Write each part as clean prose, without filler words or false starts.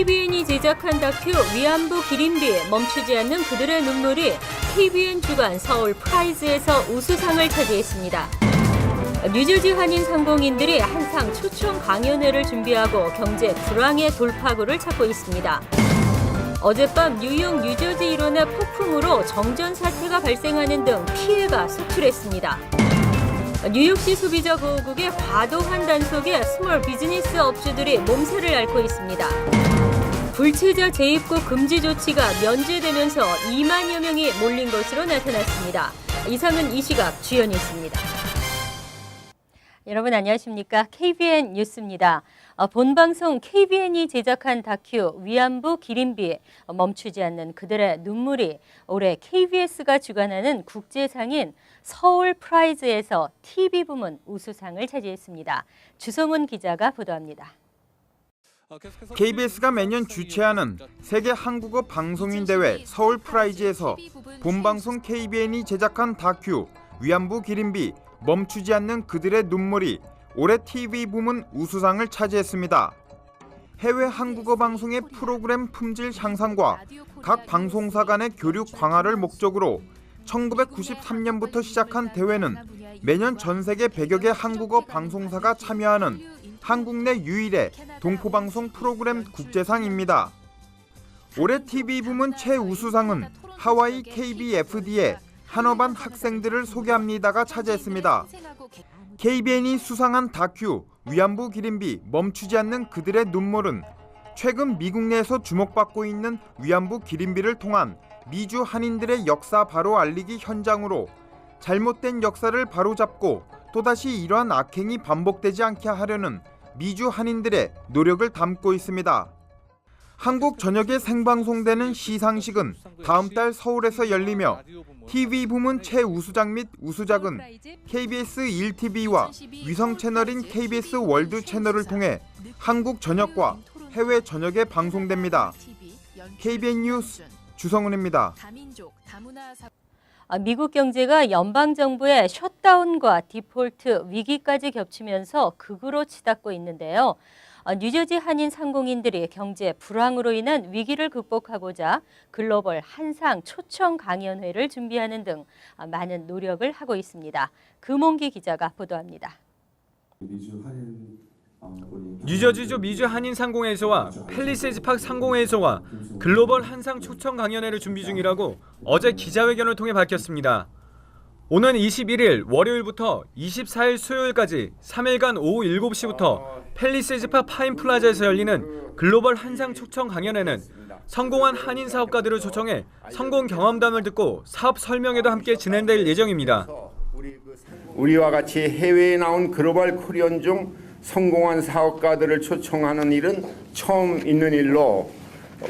KBN이 제작한 다큐 위안부 기린비 멈추지 않는 그들의 눈물이 KBN 주간 서울 프라이즈에서 우수상을 차지했습니다. 뉴저지 한인 상공인들이 한상 초청 강연회를 준비하고 경제 불황의 돌파구를 찾고 있습니다. 어젯밤 뉴욕 뉴저지 일원의 폭풍으로 정전 사태가 발생하는 등 피해가 속출했습니다. 뉴욕시 소비자 보호국의 과도한 단속에 스몰 비즈니스 업주들이 몸살을 앓고 있습니다. 불체자 재입국 금지 조치가 면제되면서 2만여 명이 몰린 것으로 나타났습니다. 이상은 이 시각 주연이 있습니다. 여러분 안녕하십니까? KBN 뉴스입니다. 본방송 KBN이 제작한 다큐 위안부 기린비 멈추지 않는 그들의 눈물이 올해 KBS가 주관하는 국제상인 서울 프라이즈에서 TV 부문 우수상을 차지했습니다. 주성훈 기자가 보도합니다. KBS가 매년 주최하는 세계 한국어 방송인 대회 서울 프라이즈에서 본방송 KBN이 제작한 다큐 위안부 기린비 멈추지 않는 그들의 눈물이 올해 TV 부문 우수상을 차지했습니다. 해외 한국어 방송의 프로그램 품질 향상과 각 방송사 간의 교류 강화를 목적으로 1993년부터 시작한 대회는 매년 전 세계 100여 개 한국어 방송사가 참여하는 한국 내 유일의 동포방송 프로그램 국제상입니다. 올해 TV 부문 최우수상은 하와이 KBFD의 한어반 학생들을 소개합니다가 차지했습니다. KBN이 수상한 다큐 위안부 기린비 멈추지 않는 그들의 눈물은 최근 미국 내에서 주목받고 있는 위안부 기린비를 통한 미주 한인들의 역사 바로 알리기 현장으로 잘못된 역사를 바로잡고 또다시 이러한 악행이 반복되지 않게 하려는 미주 한인들의 노력을 담고 있습니다. 한국 전역에 생방송되는 시상식은 다음 달 서울에서 열리며 TV 부문 최우수작 및 우수작은 KBS 1TV와 위성 채널인 KBS 월드 채널을 통해 한국 전역과 해외 전역에 방송됩니다. KBN 뉴스 주성훈입니다. 미국 경제가 연방정부의 셧다운과 디폴트 위기까지 겹치면서 극으로 치닫고 있는데요. 뉴저지 한인 상공인들이 경제 불황으로 인한 위기를 극복하고자 글로벌 한상 초청 강연회를 준비하는 등 많은 노력을 하고 있습니다. 금홍기 기자가 보도합니다. 뉴저지주 미주 한인 상공회의소와 팰리세이즈 팍 상공회의소와 글로벌 한상 초청 강연회를 준비 중이라고 어제 기자회견을 통해 밝혔습니다. 오는 21일 월요일부터 24일 수요일까지 3일간 오후 7시부터 팰리세이즈 팍 파인 플라자에서 열리는 글로벌 한상 초청 강연회는 성공한 한인 사업가들을 초청해 성공 경험담을 듣고 사업 설명회도 함께 진행될 예정입니다. 우리와 같이 해외에 나온 글로벌 코리언 중 성공한 사업가들을 초청하는 일은 처음 있는 일로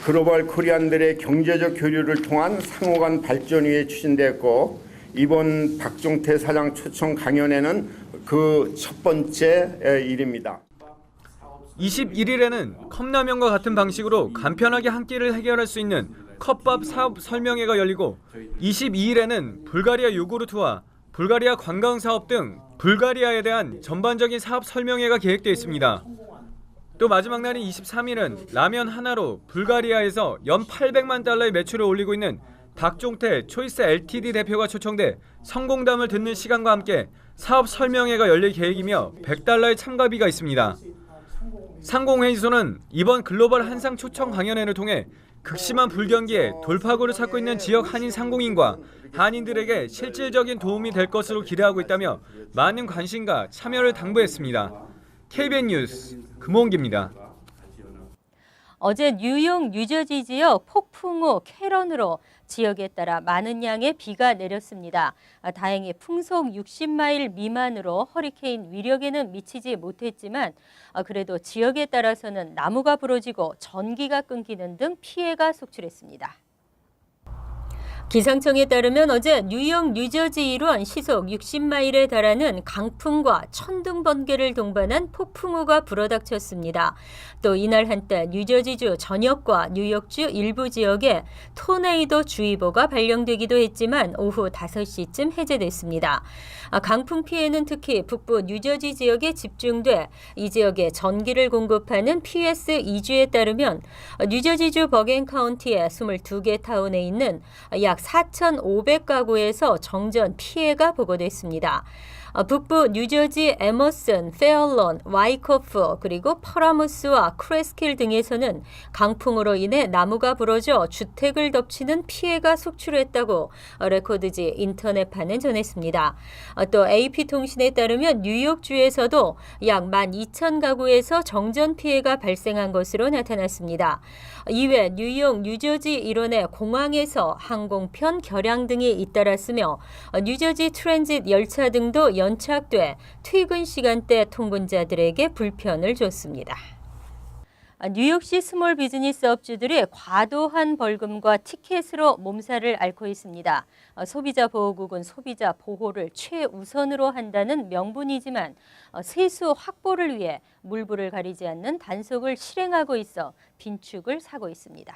글로벌 코리안들의 경제적 교류를 통한 상호간 발전 위에 추진됐고 이번 박종태 사장 초청 강연회는 그 첫 번째 일입니다. 21일에는 컵라면과 같은 방식으로 간편하게 한 끼를 해결할 수 있는 컵밥 사업 설명회가 열리고 22일에는 불가리아 요구르트와 불가리아 관광 사업 등 불가리아에 대한 전반적인 사업 설명회가 계획되어 있습니다. 또 마지막 날인 23일은 라면 하나로 불가리아에서 연 800만 달러의 매출을 올리고 있는 박종태 초이스 LTD 대표가 초청돼 성공담을 듣는 시간과 함께 사업 설명회가 열릴 계획이며 100달러의 참가비가 있습니다. 상공회의소는 이번 글로벌 한상 초청 강연회를 통해 극심한 불경기에 돌파구를 찾고 있는 지역 한인 상공인과 한인들에게 실질적인 도움이 될 것으로 기대하고 있다며 많은 관심과 참여를 당부했습니다. KBN 뉴스 금홍기입니다. 어제 뉴욕 뉴저지 지역 폭풍우 캐런으로 지역에 따라 많은 양의 비가 내렸습니다. 다행히 풍속 60마일 미만으로 허리케인 위력에는 미치지 못했지만 그래도 지역에 따라서는 나무가 부러지고 전기가 끊기는 등 피해가 속출했습니다. 기상청에 따르면 어제 뉴욕, 뉴저지 일원 시속 60마일에 달하는 강풍과 천둥 번개를 동반한 폭풍우가 불어닥쳤습니다. 또 이날 한때 뉴저지주 전역과 뉴욕주 일부 지역에 토네이도 주의보가 발령되기도 했지만 오후 5시쯤 해제됐습니다. 강풍 피해는 특히 북부 뉴저지 지역에 집중돼 이 지역에 전기를 공급하는 PS2주에 따르면 뉴저지주 버겐 카운티의 22개 타운에 있는 약 4,500가구에서 정전 피해가 보고됐습니다. 북부 뉴저지 에머슨, 페어론, 와이코프 그리고 퍼라무스와 크레스킬 등에서는 강풍으로 인해 나무가 부러져 주택을 덮치는 피해가 속출했다고 레코드지 인터넷판은 전했습니다. 또 AP통신에 따르면 뉴욕주에서도 약 12,000가구에서 정전 피해가 발생한 것으로 나타났습니다. 이외 뉴욕, 뉴저지 일원의 공항에서 항공편 결항 등이 잇따랐으며 뉴저지 트랜짓 열차 등도 연착돼 퇴근 시간대 통근자들에게 불편을 줬습니다. 뉴욕시 스몰 비즈니스 업주들이 과도한 벌금과 티켓으로 몸살을 앓고 있습니다. 소비자 보호국은 소비자 보호를 최우선으로 한다는 명분이지만 세수 확보를 위해 물불을 가리지 않는 단속을 실행하고 있어 빈축을 사고 있습니다.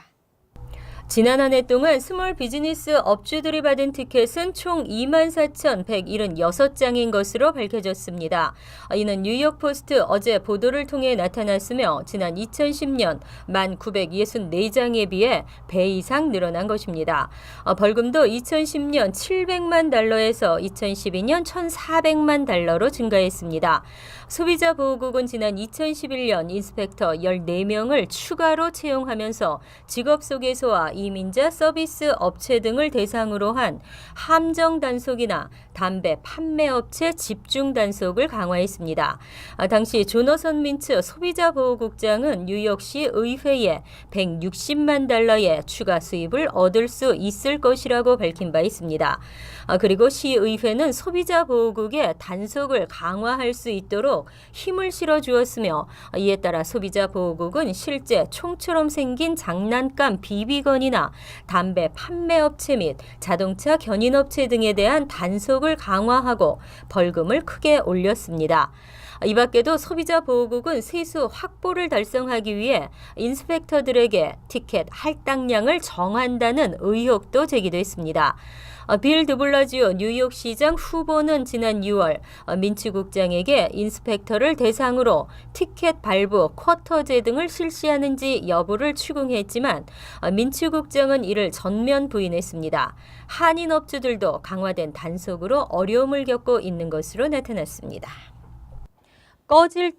지난 한 해 동안 스몰 비즈니스 업주들이 받은 티켓은 총 24,176장인 것으로 밝혀졌습니다. 이는 뉴욕포스트 어제 보도를 통해 나타났으며 지난 2010년 1,964장에 비해 배 이상 늘어난 것입니다. 벌금도 2010년 700만 달러에서 2012년 1,400만 달러로 증가했습니다. 소비자보호국은 지난 2011년 인스펙터 14명을 추가로 채용하면서 직업소개소와 이민자 서비스 업체 등을 대상으로 한 함정 단속이나 담배 판매업체 집중 단속을 강화했습니다. 당시 조너선 민츠 소비자보호국장은 뉴욕시 의회에 160만 달러의 추가 수입을 얻을 수 있을 것이라고 밝힌 바 있습니다. 그리고 시의회는 소비자보호국에 단속을 강화할 수 있도록 힘을 실어주었으며 이에 따라 소비자보호국은 실제 총처럼 생긴 장난감 비비건이나 담배 판매업체 및 자동차 견인업체 등에 대한 단속을 강화하고 벌금을 크게 올렸습니다. 이 밖에도 소비자보호국은 세수 확보를 달성하기 위해 인스펙터들에게 티켓 할당량을 정한다는 의혹도 제기됐습니다. 빌 드블라지오 뉴욕시장 후보는 지난 6월 민츠국장에게 인스펙터를 대상으로 티켓 발부, 쿼터제 등을 실시하는지 여부를 추궁했지만 민츠국장은 이를 전면 부인했습니다. 한인업주들도 강화된 단속으로 어려움을 겪고 있는 것으로 나타났습니다. 꺼질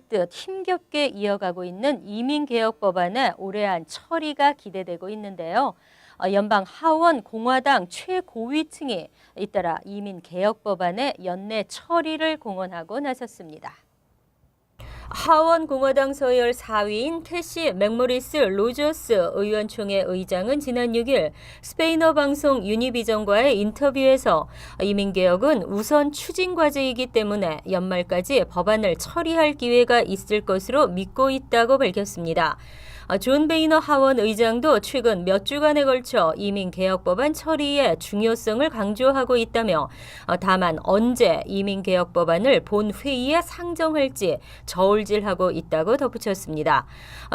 듯 힘겹게 이어가고 있는 이민개혁 법안의 올해안 처리가 기대되고 있는데요. 연방 하원 공화당 최고위층이 잇따라 이민개혁 법안의 연내 처리를 공언하고 나섰습니다. 하원 공화당 서열 4위인 캐시 맥모리스 로저스 의원총회 의장은 지난 6일 스페인어 방송 유니비전과의 인터뷰에서 이민개혁은 우선 추진 과제이기 때문에 연말까지 법안을 처리할 기회가 있을 것으로 믿고 있다고 밝혔습니다. 존 베이너 하원 의장도 최근 몇 주간에 걸쳐 이민개혁법안 처리의 중요성을 강조하고 있다며 다만 언제 이민개혁법안을 본회의에 상정할지 저울질하고 있다고 덧붙였습니다.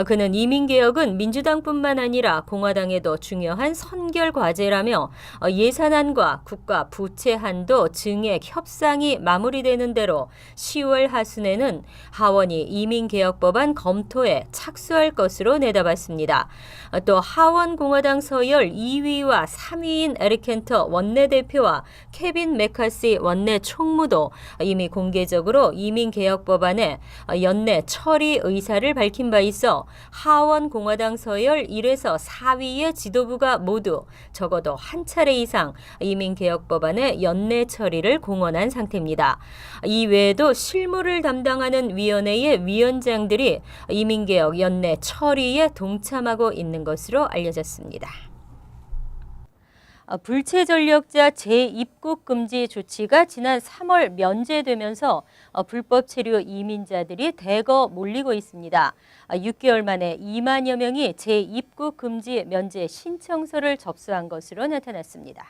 그는 이민개혁은 민주당뿐만 아니라 공화당에도 중요한 선결 과제라며 예산안과 국가 부채 한도 증액 협상이 마무리되는 대로 10월 하순에는 하원이 이민개혁법안 검토에 착수할 것으로 내다봤습니다. 또 하원 공화당 서열 2위와 3위인 에릭 켄터 원내대표와 케빈 메카시 원내 총무도 이미 공개적으로 이민개혁 법안의 연내 처리 의사를 밝힌 바 있어 하원 공화당 서열 1에서 4위의 지도부가 모두 적어도 한 차례 이상 이민개혁 법안의 연내 처리를 공언한 상태입니다. 이 외에도 실무를 담당하는 위원회의 위원장들이 이민개혁 연내 처리에 동참하고 있는 것으로 알려졌습니다. 불체 전력자 재입국 금지 조치가 지난 3월 면제되면서 불법 체류 이민자들이 대거 몰리고 있습니다. 6개월 만에 2만여 명이 재입국 금지 면제 신청서를 접수한 것으로 나타났습니다.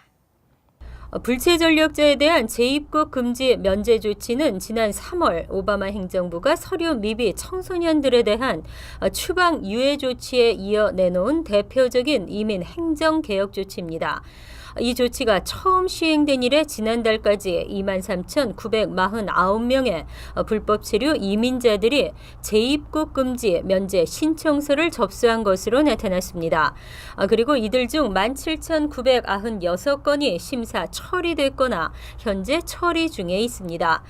불체 전력자에 대한 재입국 금지 면제 조치는 지난 3월 오바마 행정부가 서류 미비 청소년들에 대한 추방 유예 조치에 이어 내놓은 대표적인 이민 행정 개혁 조치입니다. 이 조치가 처음 시행된 이래 지난달까지 23,949명의 불법 체류 이민자들이 재입국 금지 면제 신청서를 접수한 것으로 나타났습니다. 그리고 이들 중 17,996건이 심사 처리됐거나 현재 처리 중에 있습니다.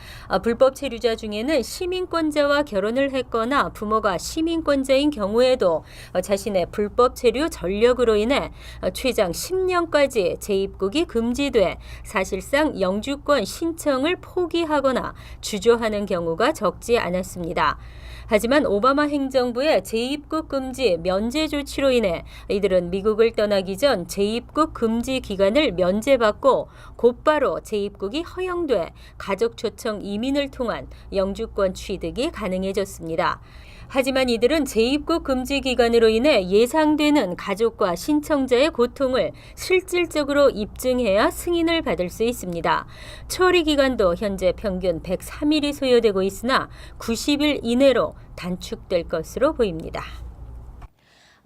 불법 체류자 중에는 시민권자와 결혼을 했거나 부모가 시민권자인 경우에도 자신의 불법 체류 전력으로 인해 최장 10년까지 재입국이 금지돼 사실상 영주권 신청을 포기하거나 주저하는 경우가 적지 않았습니다. 하지만 오바마 행정부의 재입국 금지 면제 조치로 인해 이들은 미국을 떠나기 전 재입국 금지 기간을 면제받고 곧바로 재입국이 허용돼 가족 초청 이민을 통한 영주권 취득이 가능해졌습니다. 하지만 이들은 재입국 금지 기간으로 인해 예상되는 가족과 신청자의 고통을 실질적으로 입증해야 승인을 받을 수 있습니다. 처리 기간도 현재 평균 103일이 소요되고 있으나 90일 이내로 단축될 것으로 보입니다.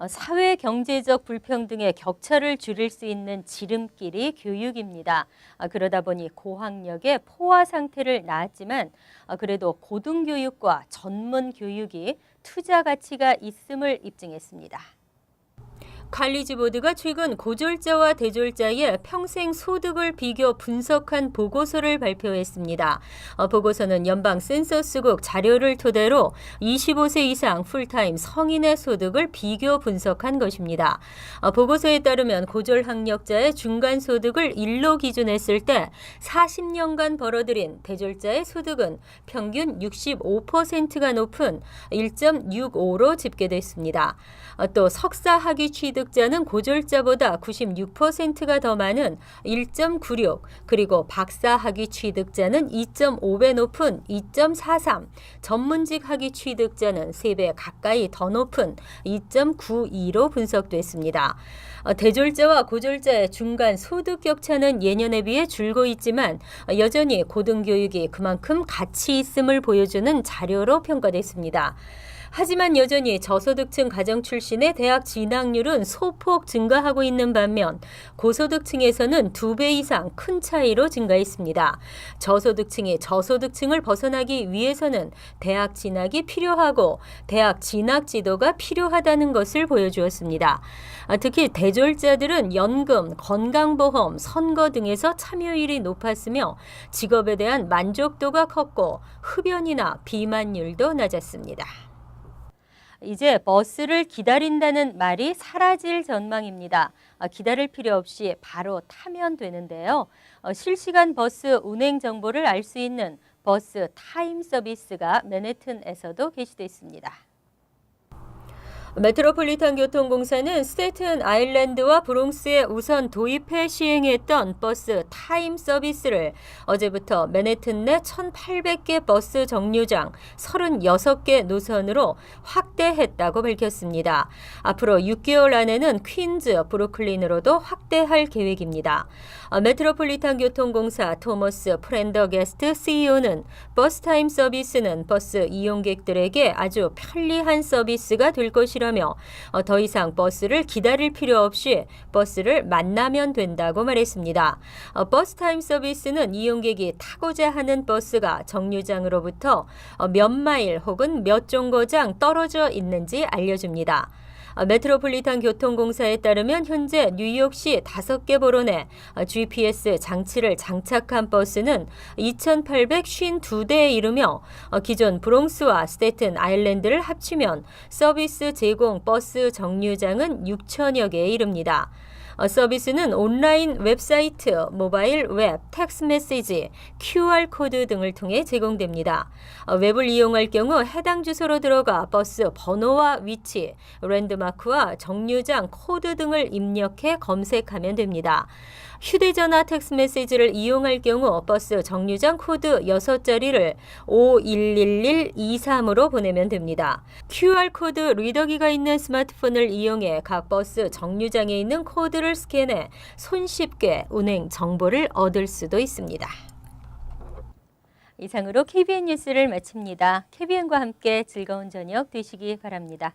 사회 경제적 불평등의 격차를 줄일 수 있는 지름길이 교육입니다. 그러다 보니 고학력의 포화 상태를 낳았지만 그래도 고등교육과 전문 교육이 투자 가치가 있음을 입증했습니다. 칼리지 보드가 최근 고졸자와 대졸자의 평생 소득을 비교 분석한 보고서를 발표했습니다. 보고서는 연방 센서스국 자료를 토대로 25세 이상 풀타임 성인의 소득을 비교 분석한 것입니다. 보고서에 따르면 고졸 학력자의 중간 소득을 1로 기준했을 때 40년간 벌어들인 대졸자의 소득은 평균 65%가 높은 1.65로 집계됐습니다. 또 석사 학위 취득자는 고졸자보다 96%가 더 많은 1.96, 그리고 박사 학위 취득자는 2.5배 높은 2.43, 전문직 학위 취득자는 3배 가까이 더 높은 2.92로 분석됐습니다. 대졸자와 고졸자의 중간 소득 격차는 예년에 비해 줄고 있지만 여전히 고등교육이 그만큼 가치 있음을 보여주는 자료로 평가됐습니다. 하지만 여전히 저소득층 가정 출신의 대학 진학률은 소폭 증가하고 있는 반면 고소득층에서는 2배 이상 큰 차이로 증가했습니다. 저소득층이 저소득층을 벗어나기 위해서는 대학 진학이 필요하고 대학 진학 지도가 필요하다는 것을 보여주었습니다. 특히 대졸자들은 연금, 건강보험, 선거 등에서 참여율이 높았으며 직업에 대한 만족도가 컸고 흡연이나 비만율도 낮았습니다. 이제 버스를 기다린다는 말이 사라질 전망입니다. 기다릴 필요 없이 바로 타면 되는데요. 실시간 버스 운행 정보를 알 수 있는 버스 타임 서비스가 맨해튼에서도 게시되어 있습니다. 메트로폴리탄 교통공사는 스테튼 아일랜드와 브롱스에 우선 도입해 시행했던 버스 타임 서비스를 어제부터 맨해튼 내 1,800개 버스 정류장 36개 노선으로 확대했다고 밝혔습니다. 앞으로 6개월 안에는 퀸즈, 브루클린으로도 확대할 계획입니다. 메트로폴리탄 교통공사 토머스 프렌더게스트 CEO는 버스 타임 서비스는 버스 이용객들에게 아주 편리한 서비스가 될 것이라며 더 이상 버스를 기다릴 필요 없이 버스를 만나면 된다고 말했습니다. 버스 타임 서비스는 이용객이 타고자 하는 버스가 정류장으로부터 몇 마일 혹은 몇 정거장 떨어져 있는지 알려줍니다. 메트로폴리탄 교통공사에 따르면 현재 뉴욕시 5개 보론에 GPS 장치를 장착한 버스는 2,852대에 이르며 기존 브롱스와 스테튼 아일랜드를 합치면 서비스 제공 버스 정류장은 6천여 개에 이릅니다. 서비스는 온라인 웹사이트, 모바일 웹, 텍스트 메시지, QR코드 등을 통해 제공됩니다. 웹을 이용할 경우 해당 주소로 들어가 버스 번호와 위치, 랜드마크와 정류장 코드 등을 입력해 검색하면 됩니다. 휴대전화 텍스트 메시지를 이용할 경우 버스 정류장 코드 6자리를 511123으로 보내면 됩니다. QR코드 리더기가 있는 스마트폰을 이용해 각 버스 정류장에 있는 코드를 스캔해 손쉽게 운행 정보를 얻을 수도 있습니다. 이상으로 KBN 뉴스를 마칩니다. KBN과 함께 즐거운 저녁 되시기 바랍니다.